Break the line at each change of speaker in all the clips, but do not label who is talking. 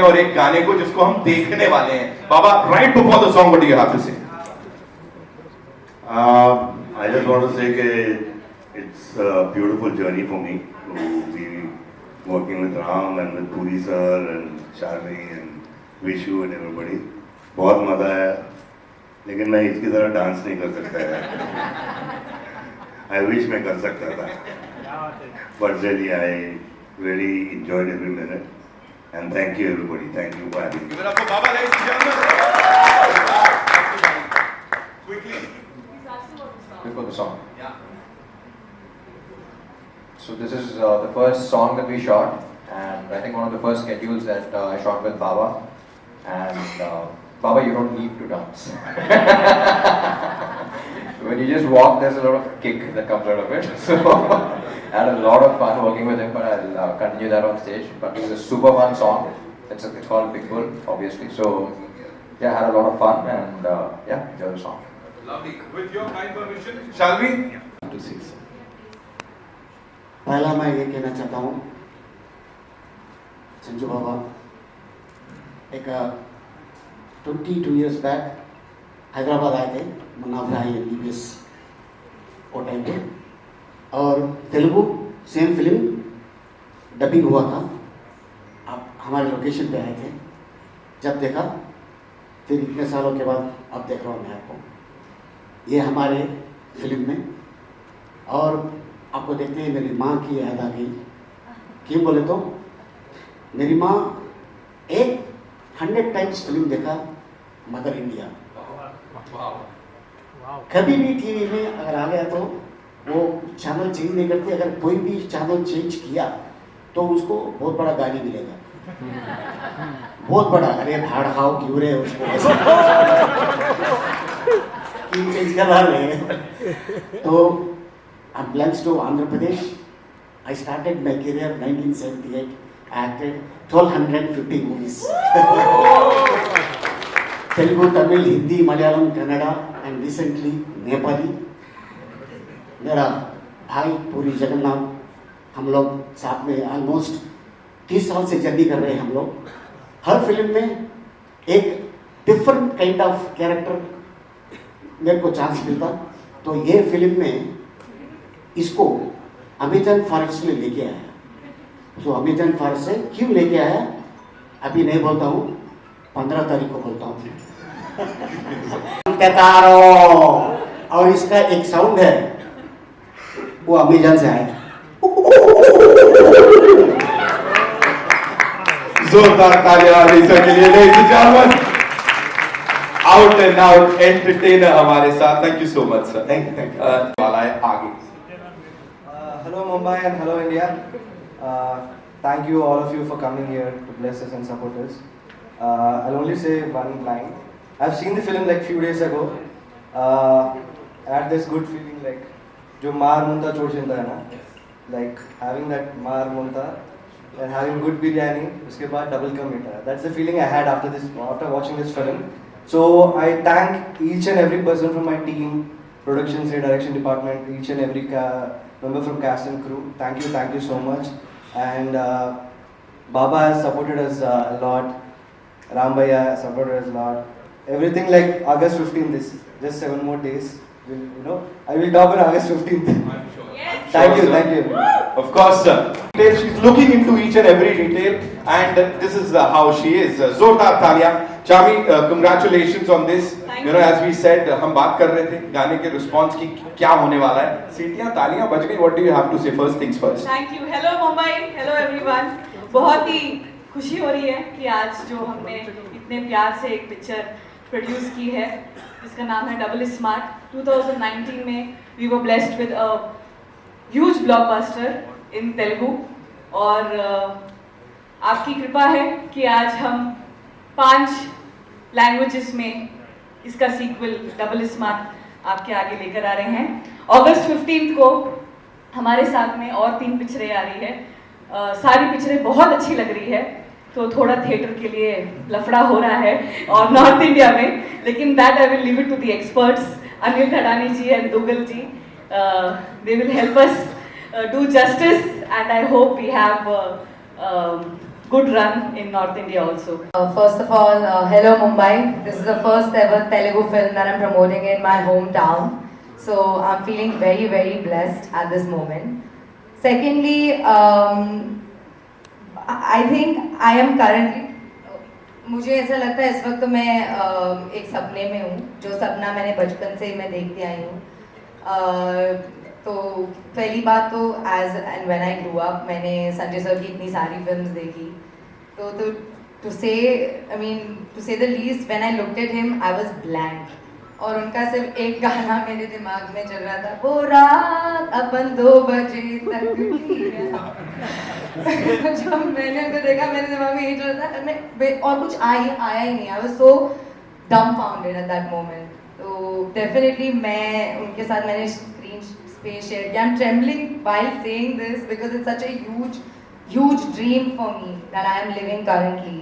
और एक गाने को जिसको हम देखने वाले हैं। बाबा, right before the song, what do you have to say?
I just want to say that it's a beautiful journey for me to be working with Ram and with Puri sir and Sharmi and Vishu and everybody. बहुत मजा आया, लेकिन मैं इसकी तरह dance नहीं कर सकता है। I wish मैं कर सकता था, but really I really enjoyed every minute. And thank you everybody. Thank you for having me.
Give it up for Baba, ladies and gentlemen. Quickly.
Before the song.
Yeah.
So this is the first song that we shot, and I think one of the first schedules that I shot with Baba. And Baba, you don't need to dance. When you just walk, there's a lot of kick that comes out of it. So I had a lot of fun working with him, but I'll continue that on stage. But it was a super fun song. It's called Big Bull, obviously. So yeah, I had a lot of fun, and yeah, enjoy the song.
Lovely. With your kind permission, shall we?
पहला मैं ये कहना चाहता हूँ, संजू बाबा एक 22 years back Hyderabad आए थे, मुन्ना भाई MBBS वो टाइम पे, और तेलुगु सेम फिल्म डबिंग हुआ था। आप हमारे लोकेशन पे आए थे, जब देखा फिर इतने सालों के बाद अब देख रहा हूँ मैं आपको ये हमारे फिल्म में, और आपको देखते हैं मेरी माँ की याद आ गई। क्यों बोले तो मेरी माँ 100 टाइम्स फिल्म देखा मदर इंडिया। कभी भी टीवी में अगर आ गया तो वो चैनल चेंज नहीं करती, अगर कोई भी चैनल चेंज किया तो उसको बहुत बड़ा गाली मिलेगा, बहुत बड़ा, अरे भाड़ खाओ क्यों रे उसको क्यों चेंज कर रहा है। तो I belongs to Andhra Pradesh. I started my career 1978. I acted 1250 movies. Telugu, Tamil, Hindi, Malayalam, Kannada, and recently Nepali. मेरा भाई पूरी जगन्नाथ, हम लोग साथ में ऑलमोस्ट 30 साल से जर्नी कर रहे हैं हम लोग। हर फिल्म में एक डिफरेंट काइंड ऑफ कैरेक्टर मेरे को चांस मिलता, तो ये फिल्म में इसको अमेजन फॉरेस्ट में लेके आया। तो अमेजन फॉरेस्ट से क्यों लेके आया अभी नहीं बोलता हूँ, 15 तारीख को बोलता हूँ। और इसका एक साउंड है वो अमेजन से आया।
जोरदार तालियां अलीसा के लिए, ladies and gentlemen. Out and out entertainer हमारे साथ। Thank you so much sir.
Thank you.
वाला है आगे।
Hello Mumbai and hello India. Thank you all of you for coming here to bless us and support us. I'll only say one line. I've seen the film like few days ago. I had this good feeling like जो मार मुंता छोड़ चिंता है ना, like having that मार मुंता and having good biryani, उसके बाद double का मीठा. That's the feeling I had after watching this film. So I thank each and every person from my team, production, direction department, each and every member from cast and crew. Thank you so much. And Baba has supported us a lot. Ram Bhaiya has supported us a lot. Everything like August 15th is just 7 more days. I will talk on August 15th.
Yes.
Thank
Sure,
you.
Of course sir. She's looking into each and every detail, and this is how she is. जोरदार तालियां। Chami, congratulations on this. You know, as we said, हम बात कर रहे थे गाने के response की क्या होने वाला है। सीटियां तालियां बज गई। What do you have to say? First things first.
Thank you. Hello Mumbai, hello everyone. बहुत ही खुशी हो रही है कि आज जो हमने इतने प्यार से एक पिक्चर प्रोड्यूस की है जिसका नाम है डबल स्मार्ट। 2019 में we were blessed with a huge blockbuster in Telugu, और आपकी कृपा है कि आज हम 5 लैंग्वेजेस में इसका सीक्वल डबल स्मार्ट आपके आगे लेकर आ रहे हैं। अगस्त 15 को हमारे साथ में और 3 पिक्चरें आ रही है। सारी पिक्चरें बहुत अच्छी लग रही है, तो थोड़ा थिएटर के लिए लफड़ा हो रहा है और नॉर्थ इंडिया में, लेकिन that I will leave it to the experts, Anil Khadani ji and Duggal ji. They will help us do justice, and I hope we have good run in North India also.
First of all, hello Mumbai. This is the first ever Telugu film that I'm promoting in my hometown. So I'm feeling very, very blessed at this moment. Secondly, I think I am currently मुझे ऐसा लगता है इस वक्त तो मैं एक सपने में हूँ जो सपना मैंने बचपन से मैं देखती आई हूँ तो पहली बात तो as and when I grew up मैंने संजय सर की इतनी सारी फिल्म्स देखी तो टू से आई मीन टू से the least when I looked at him I was blank और उनका सिर्फ एक गाना मेरे दिमाग में चल रहा था वो रात अपन 2 बजे तक थी जब मैंने उनको देखा मेरे दिमाग में यही चल रहा था मैं और कुछ आया ही नहीं I was so dumbfounded at that moment तो डेफिनेटली मैं उनके साथ मैंने स्क्रीन स्पेस शेयर किया I am trembling while saying this because it's such a huge dream for me that I am living currently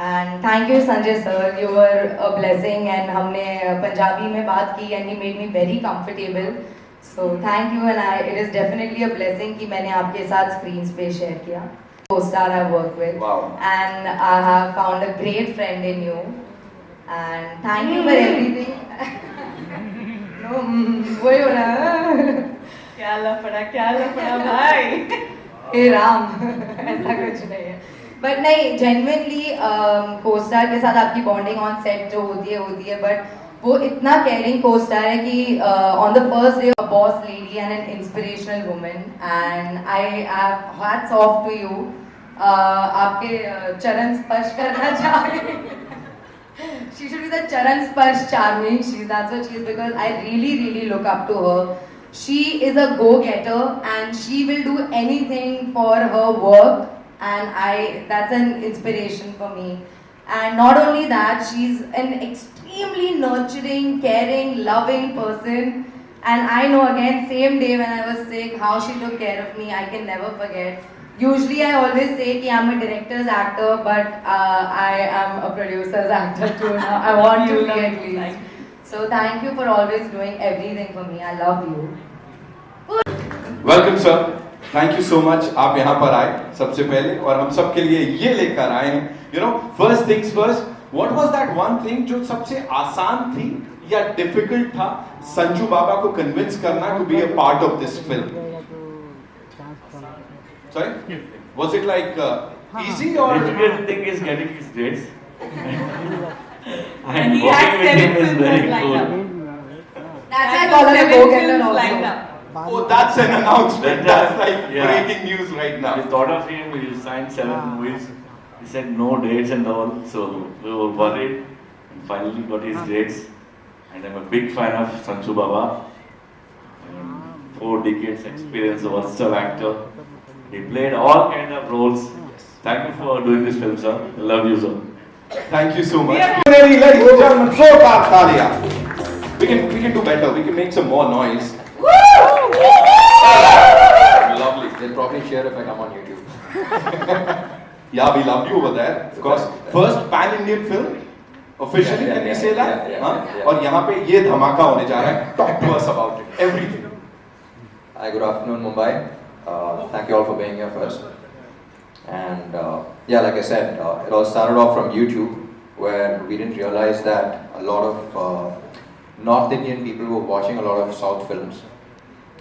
and thank you Sanjay sir you were a blessing and हमने पंजाबी में बात की and he made me very comfortable so thank you and it is definitely a blessing कि मैंने आपके साथ screen space share किया co-star I work with
Wow.
and I have found a great friend in you and thank you for everything no वही हो रहा है
क्या लफड़ा भाई
हे राम ऐसा कुछ नहीं है बट नहीं जेन्युइनली को-स्टार के साथ आपकी बॉन्डिंग ऑन सेट जो होती है बट वो इतना केयरिंग को-स्टार है कि on the first day a boss lady and an inspirational woman and I have hats off to you आपके चरण स्पर्श करना चाहूंगी she should be the charan sparsh charming that's what she is because I really look up to her she is a go-getter and she will do anything for her work and that's an inspiration for me and not only that she's an extremely nurturing caring loving person and I know again same day when I was sick how she took care of me I can never forget usually I always say कि I'm a director's actor but I am a producer's actor too now I want to be at least so thank you for always doing everything for me I love you
welcome sir thank you so much आप यहाँ पर आए सबसे पहले और हम सब के लिए ये लेकर आए हैं you know first things first what was that one thing जो सबसे आसान थी या डिफिकल्ट था संजू बाबा को कन्विंस करना to be a part of this film Sorry? Was it like easy or?
Difficult thing is getting his dates.
And he had
working with
7
him is
films
very
lined
cool.
up.
that's why I
And
call her a
7
go-getter
films lined
also
up.
Oh, that's an announcement. That's like
Yeah.
breaking news right now.
We thought of him, we signed 7 movies. He said no dates and all, so we were worried. And finally got his dates. And I'm a big fan of Sanju Baba. 4 decades experience, a versatile actor. He played all kind of roles. Thank you for doing this film, sir. I love you, sir.
Thank you so much.
Yeah.
Ready, ladies and gentlemen, Zordar Talia. We can do better. We can make some more noise.
Lovely. They'll probably cheer if I come on YouTube.
Yeah, we loved you over there. Of course, first pan-Indian film. Officially,
Yeah,
can we
yeah,
say that?
yeah,
हाँ?
yeah.
और यहाँ पे ये धमाका होने जा रहा है. Talk to us about it. Everything.
Hi, good afternoon, Mumbai. Thank you all for being here first. And yeah, like I said, it all started off from YouTube, where we didn't realize that a lot of North Indian people were watching a lot of South films.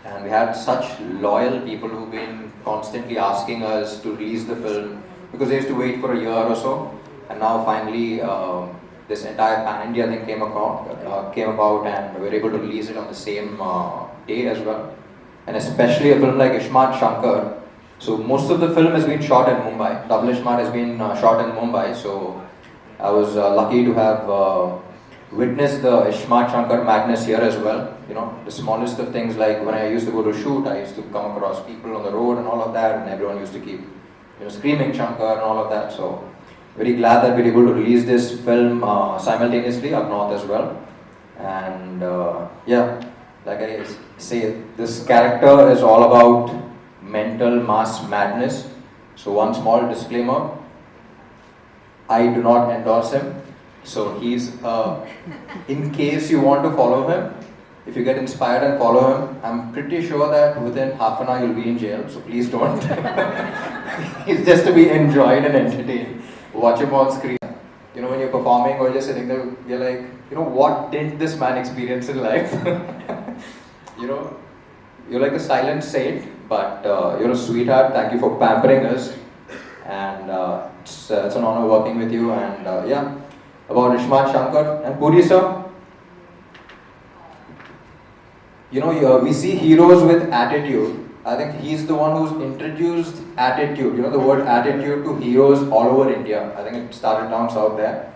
And we had such loyal people who've been constantly asking us to release the film because they used to wait for a year or so. And now finally, this entire pan-India thing came about and we were able to release it on the same day as well. And especially a film like Ishmat Shankar. So most of the film has been shot in Mumbai. Double Ishmat has been shot in Mumbai. So I was lucky to have witnessed the Ishmat Shankar madness here as well. You know, the smallest of things like when I used to go to shoot, I used to come across people on the road and all of that, and everyone used to keep screaming Shankar and all of that. So very glad that we were able to release this film simultaneously up north as well. And yeah. Like I say, this character is all about mental mass madness. So one small disclaimer, I do not endorse him. So he's, in case you want to follow him, if you get inspired and follow him, I'm pretty sure that within half an hour you'll be in jail. So please don't. He's just to be enjoyed and entertained. Watch him on screen. You know, when you're performing or just sitting there, you're like, you know, what did this man experience in life? You know, you're like a silent saint, but you're a sweetheart. Thank you for pampering us. And it's an honor working with you. And yeah, about Ishmat Shankar and Puri sir. You know, we see heroes with attitude. I think he's the one who's introduced attitude, you know, the word attitude to heroes all over India. I think it started down south there.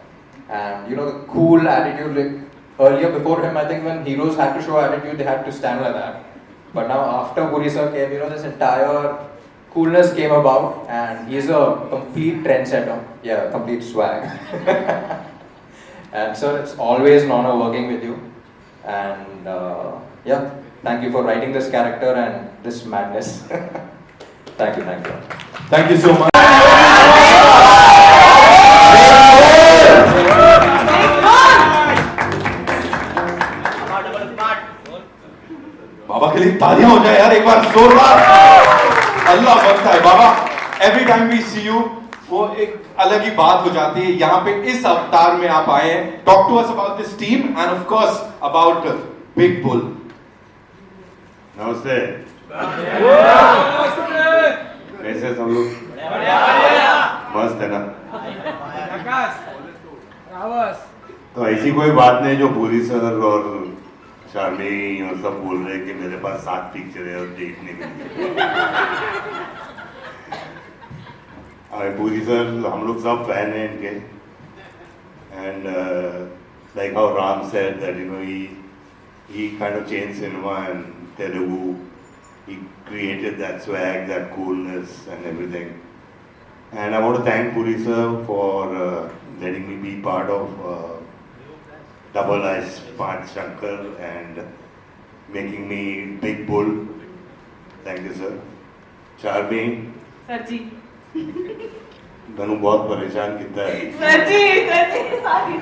And, you know, the cool attitude, like earlier before him, I think when heroes had to show attitude, they had to stand like that. But now after Puri sir came, you know, this entire coolness came about and he's a complete trendsetter. Yeah, complete swag. And sir, it's always an honor working with you. And yeah, thank you for writing this character and this madness. Thank you, thank you.
Thank you so much. बाबा के लिए तालियां हो जाए यार एक बार जोरदार. अल्लाह बख्ता है बाबा. Every time we see you वो एक अलग ही बात हो जाती है. यहाँ पे इस अवतार में आप आए हैं. Talk to us about this team and of course about Big Bull.
नमस्ते. कैसे सब लोग? मस्त है ना? तो ऐसी कोई बात नहीं जो पूरी सर और शार्मी और सब बोल रहे हैं कि मेरे पास 7 पिक्चर है और डेट नहीं मिली. पूरी सर हम लोग सब फैन हैं इनके. And like how Ram said that you know he kind of changed cinema and Telugu. He created that swag, that coolness and everything. And I want to thank Puri sir for letting me be part of Double Ishmat Shankar and making me Big Bull. Thank you sir. Charmi.
Sir ji.
Dhanu बहुत परेशान किया है.
Sir जी सारी.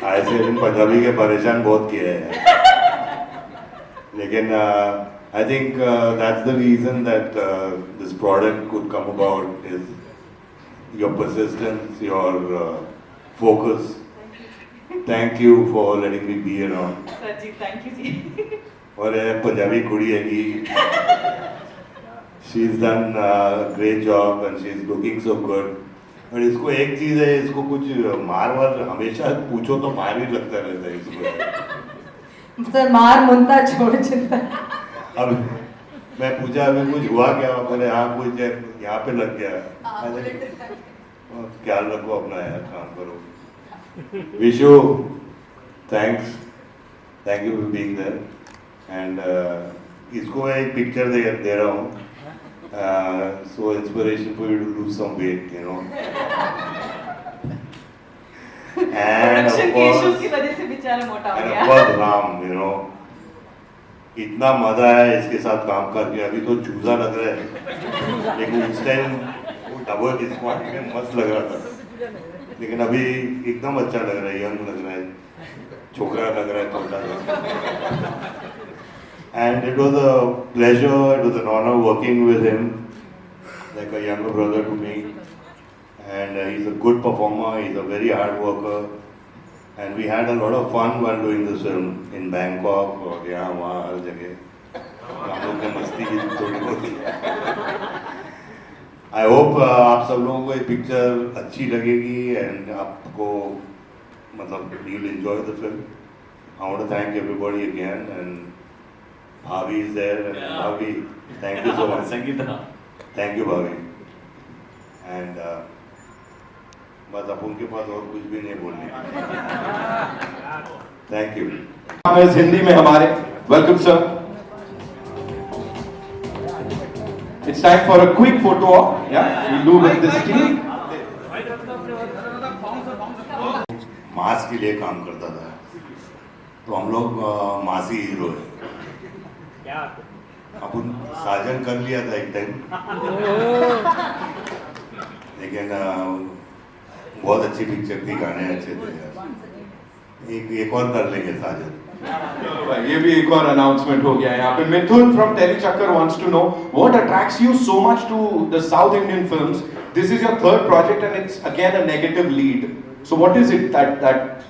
ऐसे इन पंजाबी के परेशान बहुत किए हैं. लेकिन I think that's the reason that this product could come about is your persistence, your focus. Thank you for letting me be around.
Sir ji thank you ji.
और ये पंजाबी कुड़ी है कि she's done a great job and she's looking so good. और इसको एक चीज है, इसको कुछ मार हमेशा पूछो तो मार ही लगता रहता है इसको.
सर मार मुंता छोड़ चिंता.
अब मैं पूछा अभी कुछ हुआ क्या, बोले हाँ कुछ यहाँ पे लग गया. ख्याल रखो अपना यार, काम करो. Vishu thanks, thank you for being there. And इसको मैं एक पिक्चर दे रहा हूँ. So inspiration for you to lose some weight, you know. And of
production के
course,
इश्यूज की वजह से बेचारा मोटा हो
and of
गया.
course Ram, you know. इतना मजा है इसके साथ काम करके. अभी तो चूजा लग रहा है, लेकिन उस टाइम वो डबल स्क्वाड में मस्त लग रहा था. लेकिन अभी एकदम अच्छा लग रहा है, यंग लग रहा है, छोकरा लग रहा है थोड़ा. And it was a pleasure, it was an honor working with him, like a younger brother to me. And he's a good performer, he's a very hard worker. And we had a lot of fun while doing this film in Bangkok और यहाँ वहाँ हर जगह. हम लोग ने मस्ती की थोड़ी बहुत. I hope आप सब लोगों को ये पिक्चर अच्छी लगेगी and आपको मतलब you'll enjoy the film. I want to thank everybody again and Bhavi is there and Bhavi, thank you so much.
Sangeeta.
Thank you Bhavi. And बस अब उनके पास और कुछ भी नहीं बोलने. Thank you.
हिंदी में हमारे welcome sir. It's time for a quick photo op. Yeah, we'll do with this team.
मास के लिए काम करता था, तो हम लोग मासी हीरो है. अपन साजन कर लिया था एक टाइम, लेकिन बहुत अच्छी पिक्चर थी, गाने अच्छे थे. एक और कर लेंगे साजन.
चलो भाई, ये भी एक और अनाउंसमेंट हो गया है यहाँ पे. मिथुन from Tellychakkar wants to know what attracts you so much to the South Indian films. This is your third project and it's again a negative lead. So what is it that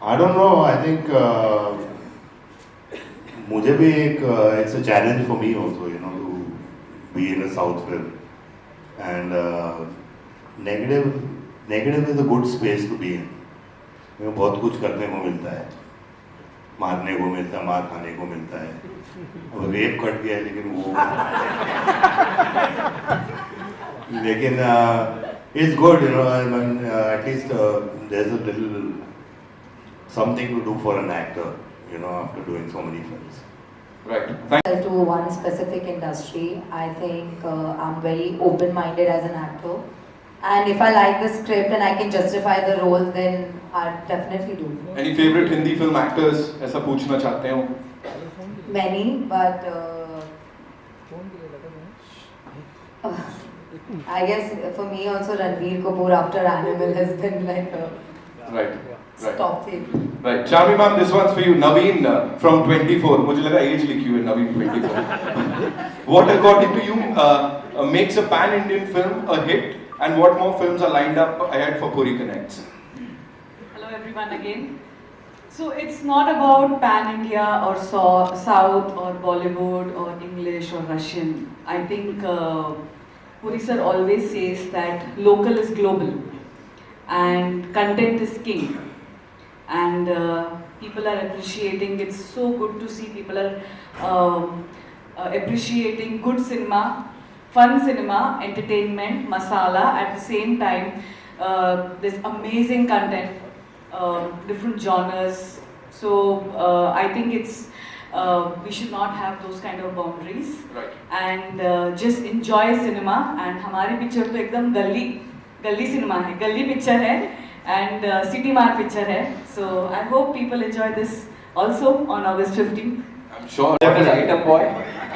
I don't know. I think मुझे भी एक it's a challenge for me also, you know, to be in a South film. And negative is a good space to be in. में बहुत कुछ करने को मिलता है, मारने को मिलता है, मार खाने को मिलता है. अब रेप कट गया है लेकिन वो लेकिन it's good, you know. I mean, at least there's a little something to do for an actor, you know, after doing so many films.
right?
To one specific industry. I think I'm very open-minded as an actor. And if I like the script and I can justify the role, then I'll definitely do it.
Any favorite Hindi film actors? ऐसा पूछना चाहते हो?
Many, but I guess for me also Ranveer Kapoor after Animal has been like a
Right.
top favorite.
Right. Charmi ma'am, this one's for you. Naveen from 24. मुझे लगा age लिखी हुई है Naveen 24. What according to you makes a pan-Indian film a hit? And what more films are lined up ahead for Puri Connects?
Hello everyone again. So it's not about pan-India or South or Bollywood or English or Russian. I think Puri sir always says that local is global and content is king. And people are appreciating, it's so good to see people are appreciating good cinema, fun cinema, entertainment, masala. At the same time, there's amazing content, different genres. So I think it's we should not have those kind of boundaries.
Right.
And just enjoy cinema. And हमारी picture तो एकदम गली cinema है, गली picture है, and city mark picture है. So I hope people enjoy this also on August 15th.
I'm sure.
What is Item Boy?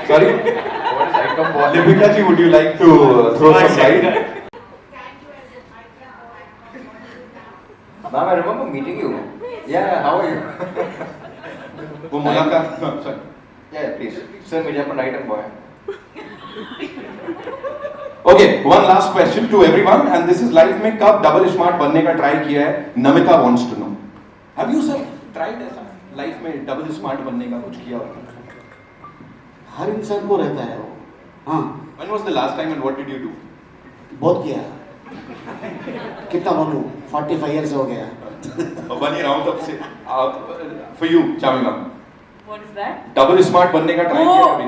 Sorry?
What is Item Boy?
Deepika ji, would you like to throw some light?
Ma'am, I remember meeting you. Yeah, how are you?
वो मुलाकात. Sorry.
Yeah, please. Sir, मेरे अपन Item Boy.
Okay, one last question to everyone, and this is life में कब double smart बनने का try किया है? Namita wants to know. Have you sir tried ऐसा life में double smart बनने का कुछ किया होगा?
हर इंसान को रहता है वो. हाँ,
When was the last time and what did you do?
बहुत किया. कितना बोलूँ? 45 years हो गया.
बन ही रहा हूँ तब से. For you, Chami ma'am.
What is that?
Double smart बनने का try किया कभी?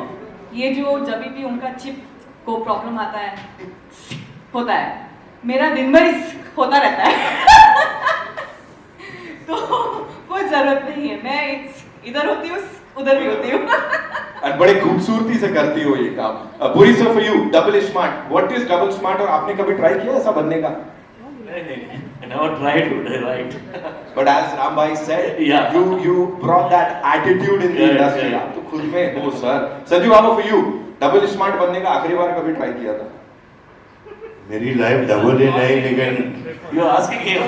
ये जो जब भी उनका चिप को प्रॉब्लम आता है होता है, मेरा दिन भर होता रहता है. तो कोई जरूरत नहीं है, मैं इधर होती हूँ उधर भी होती हूँ.
और बड़े खूबसूरती से करती हो ये काम. पूरी sir for U double smart. What is double smart और आपने कभी ट्राई किया ऐसा बनने का?
नहीं, I never tried to, right?
But as Ram bhai said,
Yeah.
you brought that attitude in the
Yeah,
industry.
yeah.
आप तो खुद में हो sir. Sanju Babu for you double smart बनने का आखिरी बार कभी ट्राई किया था?
मेरी लाइफ डबल ही नहीं, लेकिन
You are asking him.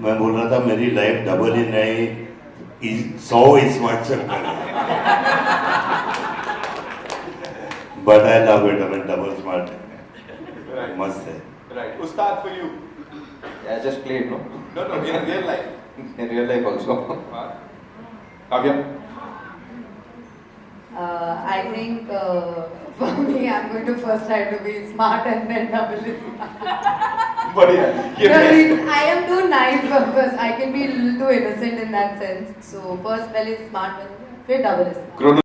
मैं बोल रहा था मेरी लाइफ डबल ही नहीं, 100 स्मार्ट चक्कर है. But I love it. I mean, double smart.
Right.
मस्त है.
Right. Ustad for you.
Yeah, just play it, no?
No, in real life.
In real life also.
Kavya.
I think for me, I'm going to first try to be smart and then double smart.
बढ़िया. ये
No,
best.
I am too naive because I can be too innocent in that sense. So first, पहले smart बनूंगा, फिर double smart.
Chrono